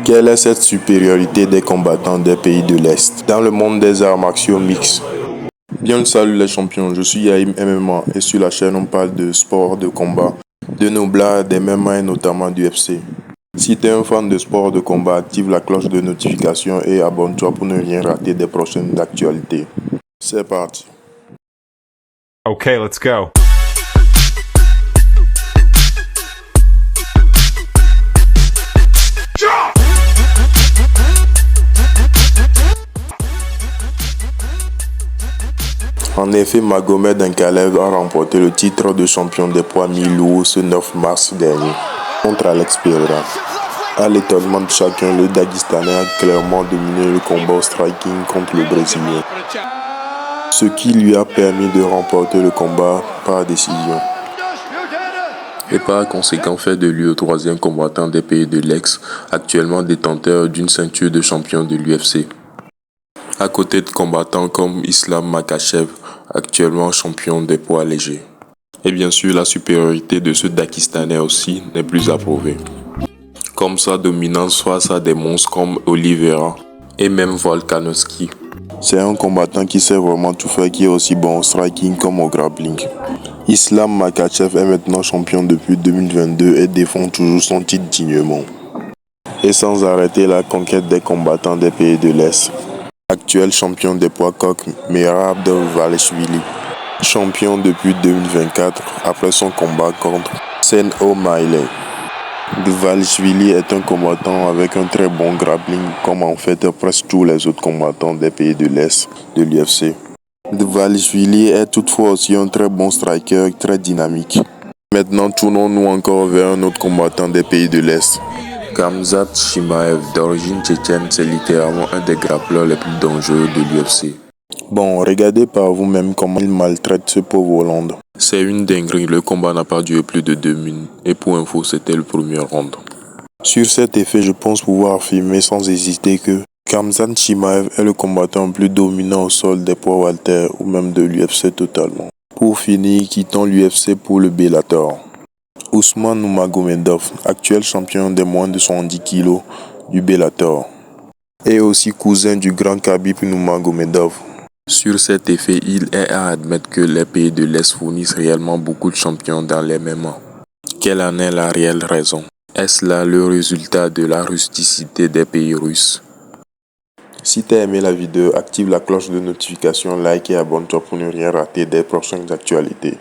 Quelle est cette supériorité des combattants des pays de l'Est dans le monde des arts martiaux mixtes? Bien salut les champions, je suis Yaïm MMA et sur la chaîne on parle de sport, de combat, de noblard, des MMA et notamment du UFC. Si tu es un fan de sport, de combat, active la cloche de notification et abonne-toi pour ne rien rater des prochaines actualités. C'est parti. Okay, let's go. En effet, Magomed Ankalaev a remporté le titre de champion des poids mi-lourds ce 9 mars dernier contre Alex Pereira. À l'étonnement de chacun, le Daguestanais a clairement dominé le combat au striking contre le Brésilien, ce qui lui a permis de remporter le combat par décision et par conséquent fait de lui le troisième combattant des pays de l'Est, actuellement détenteur d'une ceinture de champion de l'UFC. À côté de combattants comme Islam Makhachev, actuellement champion des poids légers. Et bien sûr, la supériorité de ce Daguestanais aussi n'est plus à prouver. Comme sa dominance face à des monstres comme Oliveira et même Volkanovski. C'est un combattant qui sait vraiment tout faire, qui est aussi bon au striking comme au grappling. Islam Makhachev est maintenant champion depuis 2022 et défend toujours son titre dignement. Et sans arrêter la conquête des combattants des pays de l'Est. Actuel champion des poids coqs, Merab Dvalishvili, champion depuis 2024 après son combat contre Sen O'Malley. Dvalishvili est un combattant avec un très bon grappling, comme en fait presque tous les autres combattants des pays de l'Est de l'UFC. Dvalishvili est toutefois aussi un très bon striker, très dynamique. Maintenant, tournons-nous encore vers un autre combattant des pays de l'Est. Khamzat Chimaev, d'origine tchétchène, c'est littéralement un des grappleurs les plus dangereux de l'UFC. Bon, regardez par vous-même comment il maltraite ce pauvre Hollande. C'est une dinguerie, le combat n'a pas duré plus de 2 minutes. Et pour info, c'était le premier round. Sur cet effet, je pense pouvoir affirmer sans hésiter que Khamzat Chimaev est le combattant le plus dominant au sol des poids welter ou même de l'UFC totalement. Pour finir, quittons l'UFC pour le Bellator. Ousmane Nurmagomedov, actuel champion des moins de 70 kg du Bellator, et aussi cousin du grand Khabib Nurmagomedov. Sur cet effet, il est à admettre que les pays de l'Est fournissent réellement beaucoup de champions dans les MMA. Quelle en est la réelle raison? Est-ce là le résultat de la rusticité des pays russes? Si tu as aimé la vidéo, active la cloche de notification, like et abonne-toi pour ne rien rater des prochaines actualités.